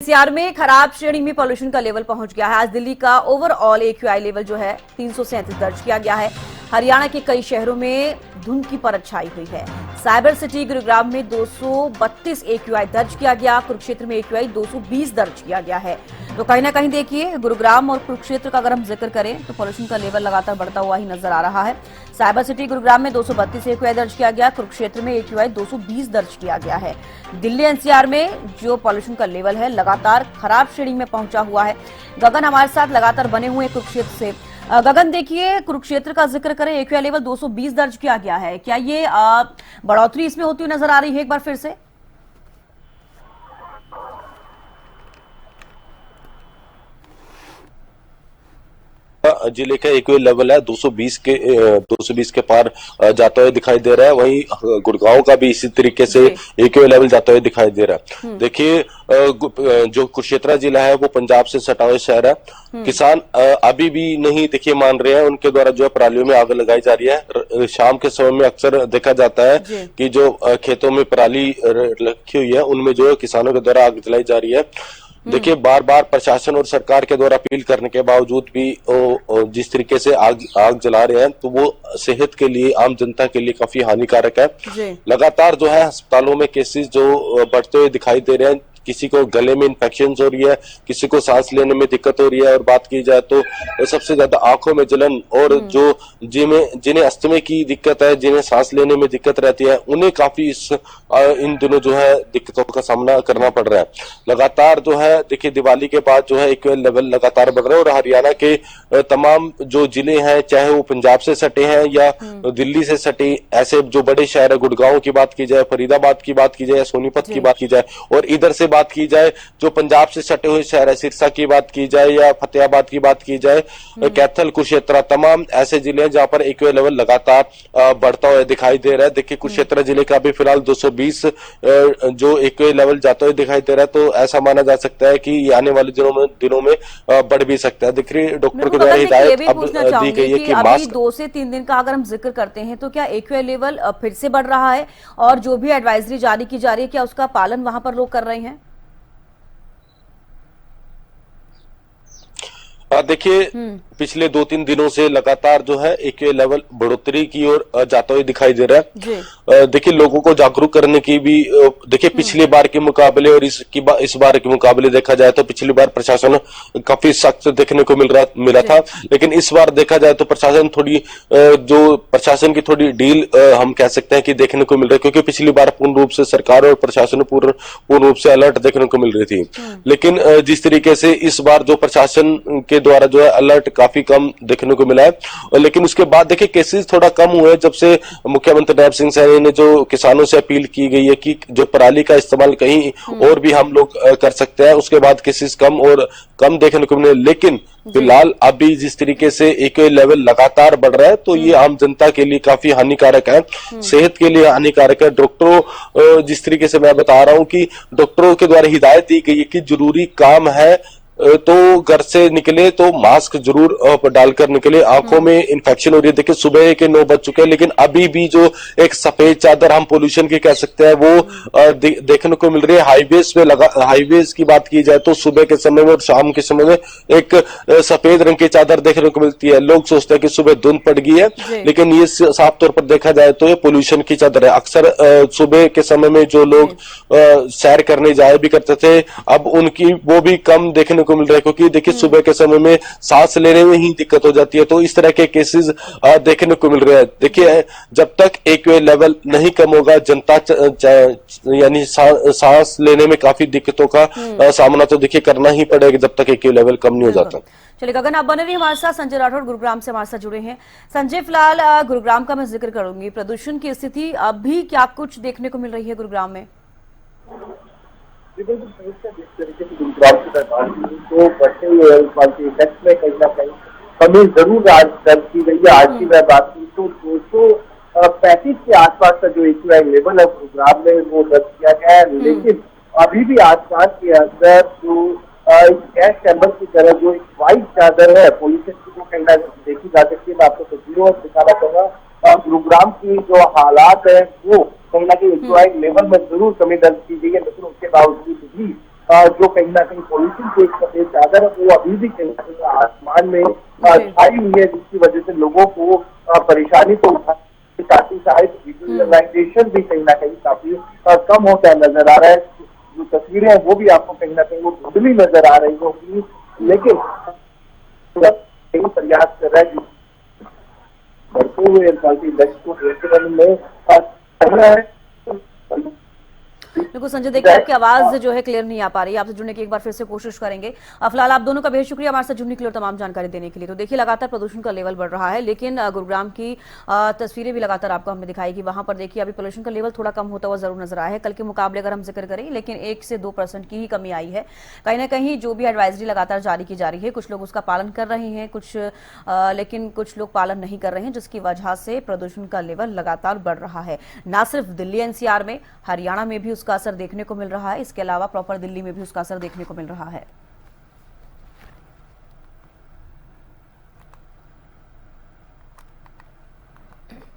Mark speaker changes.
Speaker 1: NCR में खराब श्रेणी में पॉल्यूशन का लेवल पहुंच गया है। आज दिल्ली का ओवरऑल एक्यूआई लेवल जो है 337 दर्ज किया गया है। हरियाणा के कई शहरों में धुंध की परत छाई हुई है। साइबर सिटी गुरुग्राम में 232 एक्यूआई दर्ज किया गया। कुरुक्षेत्र में एक्यूआई 220 दर्ज किया गया है। तो कहीं ना कहीं देखिए, गुरुग्राम और कुरुक्षेत्र का अगर हम जिक्र करें तो पॉल्यूशन का लेवल लगातार बढ़ता हुआ ही नजर आ रहा है। साइबर सिटी गुरुग्राम में 232 एक्यूआई दर्ज किया गया। कुरुक्षेत्र में एक्यूआई 220 दर्ज किया गया है। दिल्ली एनसीआर में जो पॉल्यूशन का लेवल है लगातार खराब श्रेणी में पहुंचा हुआ है। गगन हमारे साथ लगातार बने हुए कुरुक्षेत्र से। गगन, देखिए, कुरुक्षेत्र का जिक्र करें, एक्यूआई लेवल 220 दर्ज किया गया है। क्या ये बढ़ोतरी इसमें होती हुई नजर आ रही है एक बार फिर से?
Speaker 2: जिले का एक्यूआई लेवल है 220 के पार जाता हुआ दिखाई दे रहा है। वहीं गुड़गांव का भी इसी तरीके से एक्यूआई लेवल जाता हुआ दिखाई दे रहा है। देखिए, जो कुरुक्षेत्र जिला है वो पंजाब से सटा हुआ शहर है। किसान अभी भी नहीं देखिए मान रहे हैं। उनके द्वारा जो है परालियों में आग लगाई जा रही है। शाम के समय में अक्सर देखा जाता है कि जो खेतों में पराली रखी हुई है उनमें जो है किसानों के द्वारा आग जलाई जा रही है। देखिए, बार बार प्रशासन और सरकार के द्वारा अपील करने के बावजूद भी जिस तरीके से आग जला रहे हैं तो वो सेहत के लिए, आम जनता के लिए काफी हानिकारक है। लगातार जो है अस्पतालों में केसेस जो बढ़ते हुए दिखाई दे रहे हैं। किसी को गले में इन्फेक्शन हो रही है, किसी को सांस लेने में दिक्कत हो रही है। और बात की जाए तो सबसे ज्यादा आंखों में जलन और जो जिन्हें अस्थमे की दिक्कत है, जिन्हें सांस लेने में दिक्कत रहती है, उन्हें काफी इन दिनों जो है दिक्कतों का सामना करना पड़ रहा है। लगातार जो है देखिए, दिवाली के बाद जो है एक्यूआई लेवल लगातार बढ़ रहा है। और हरियाणा के तमाम जो जिले हैं, चाहे वो पंजाब से सटे हैं या दिल्ली से सटे, ऐसे जो बड़े शहर है, गुड़गांव की बात की जाए, फरीदाबाद की बात की जाए, सोनीपत की बात की जाए, और इधर से बात की जाए जो पंजाब से सटे हुए शहर है, सिरसा की बात की जाए या फतेहाबाद की बात की जाए, कैथल, कुरुक्षेत्र, तमाम ऐसे जिले हैं जहां पर एक्यूआई लेवल लगातार बढ़ता हुआ दिखाई दे रहा है। देखिए, कुरुक्षेत्र जिले का भी फिलहाल 220 जो एक्यूआई लेवल जाता हुआ दिखाई दे रहा है। तो ऐसा माना जा सकता है कि ये आने वाले दिनों में बढ़ भी सकता है। देखिए, डॉक्टर के द्वारा हिदायत अब दी गई है कि मास्क
Speaker 1: 2 से 3 दिन का अगर हम जिक्र करते हैं तो क्या एक्यूआई लेवल फिर से बढ़ रहा है? और जो भी एडवाइजरी जारी की जा रही है, क्या उसका पालन वहां पर लोग कर रहे हैं?
Speaker 2: देखिए, पिछले 2-3 दिनों से लगातार जो है एक्यूआई लेवल बढ़ोतरी की ओर जाता हुआ दिखाई दे रहा है। देखिए, लोगों को जागरूक करने की भी देखिए पिछली बार के मुकाबले और इस बार के मुकाबले देखा जाए तो पिछली बार प्रशासन काफी सख्त देखने को मिला था। लेकिन इस बार देखा जाए तो प्रशासन की थोड़ी डील हम कह सकते हैं कि देखने को मिल रही है। क्योंकि पिछली बार पूर्ण रूप से सरकार और प्रशासन पूर्ण रूप से अलर्ट देखने को मिल रही थी। लेकिन जिस तरीके से इस बार जो प्रशासन के द्वारा जो है अलर्ट काफी कम देखने को मिला है। लेकिन उसके बाद देखिए केसेस थोड़ा कम हुए जब से मुख्यमंत्री नायब सिंह सैनी ने जो किसानों से अपील की गई है कि जो पराली का इस्तेमाल कहीं और भी हम लोग कर सकते हैं, उसके बाद केसेस कम देखने को मिले। लेकिन फिलहाल अभी जिस तरीके से एक्यूआई लेवल लगातार बढ़ रहा है तो ये आम जनता के लिए काफी हानिकारक है, सेहत के लिए हानिकारक है। डॉक्टरों, जिस तरीके से मैं बता रहा हूं कि डॉक्टरों के द्वारा हिदायत दी गई है कि जरूरी काम है तो घर से निकले तो मास्क जरूर डालकर निकले। आंखों में इन्फेक्शन हो रही है। देखिए, सुबह के 9 बज चुके हैं लेकिन अभी भी जो एक सफेद चादर हम पोल्यूशन की कह सकते हैं वो देखने को मिल रही है। हाईवेज की बात की जाए तो सुबह के समय में और शाम के समय में एक सफेद रंग की चादर देखने को मिलती है। लोग सोचते हैं कि सुबह धुंध पड़ गई है, लेकिन ये साफ तौर पर देखा जाए तो ये पोल्यूशन की चादर है। अक्सर सुबह के समय में जो लोग सैर करने जाया भी करते थे, अब उनकी वो भी कम देखने को मिल रहा है। क्योंकि देखिए, सुबह के समय में सांस लेने में ही दिक्कत हो जाती है। तो इस तरह के केसेस देखने को मिल रहे हैं। देखिए, जब तक एक्यूआई लेवल नहीं कम होगा, जनता यानी सांस लेने में काफी दिक्कतों का सामना तो देखिए करना ही पड़ेगा जब तक एक्यूआई लेवल कम नहीं हो जाता।
Speaker 1: चलिए गगन, आप बने रहिए हमारे साथ। संजय राठौड़ गुरुग्राम से हमारे साथ जुड़े हैं। संजय, फिलहाल गुरुग्राम का मैं जिक्र करूंगी। प्रदूषण की स्थिति अभी क्या कुछ देखने को मिल रही है गुरुग्राम में?
Speaker 3: जिस तरीके से गुरुग्राम की सरकार तो बढ़ते हुए इफेक्ट में कहीं ना कहीं कमी जरूर आज दर्ज की गई है। आज की मैं बात की तो 235 के आसपास का जो एक्यूआई लेवल है गुरुग्राम में वो दर्ज किया गया है। लेकिन अभी भी आसपास के अंदर जो गैस चैम्बर की तरह जो एक व्हाइट चादर है पोल्यूशन की, जो कहीं ना देखी जा सकती है। मैं आपको तस्वीरों दिखाना चाहूंगा। गुरुग्राम की जो हालात है वो कहीं ना कहीं एक्यूआई लेवल में जरूर कमी दर्ज की गई है, लेकिन उसके बावजूद भी जो कहीं ना कहीं पॉल्यूशन की एक सफेद चादर है वो अभी भी कहीं ना कहीं आसमान में छाई हुई है, जिसकी वजह से लोगों को परेशानी तो साथ ही साथ विजुअलाइजेशन भी कहीं ना कहीं काफी कम होता नजर आ रहा है। जो तस्वीरें हैं वो भी आपको कहीं ना कहीं वो धुंधली नजर आ रही होगी, लेकिन प्रयास कर रहा है बढ़ते हुए एयर क्वालिटी इंडेक्स को करना है।
Speaker 1: बिल्कुल संजय, देखिए आपकी आवाज जो है क्लियर नहीं आ पा रही है, आपसे जुड़ने की एक बार फिर से कोशिश करेंगे। फिलहाल आप दोनों का बेहद शुक्रिया हमारे साथ जुड़ने के लिए और तमाम जानकारी देने के लिए। तो देखिए लगातार प्रदूषण का लेवल बढ़ रहा है, लेकिन गुरुग्राम की तस्वीरें भी लगातार आपको हमें दिखाई कि वहां पर देखिए अभी पोल्यूशन का लेवल थोड़ा कम होता हुआ जरूर नजर आया है कल के मुकाबले अगर हम जिक्र करें, लेकिन 1 से 2% की ही कमी आई है। कहीं ना कहीं जो भी एडवाइजरी लगातार जारी की जा रही है, कुछ लोग उसका पालन कर रहे हैं, लेकिन कुछ लोग पालन नहीं कर रहे हैं, जिसकी वजह से प्रदूषण का लेवल लगातार बढ़ रहा है। न सिर्फ दिल्ली एनसीआर में, हरियाणा में भी उसका असर देखने को मिल रहा है, इसके अलावा प्रॉपर दिल्ली में भी उसका असर देखने को मिल रहा है।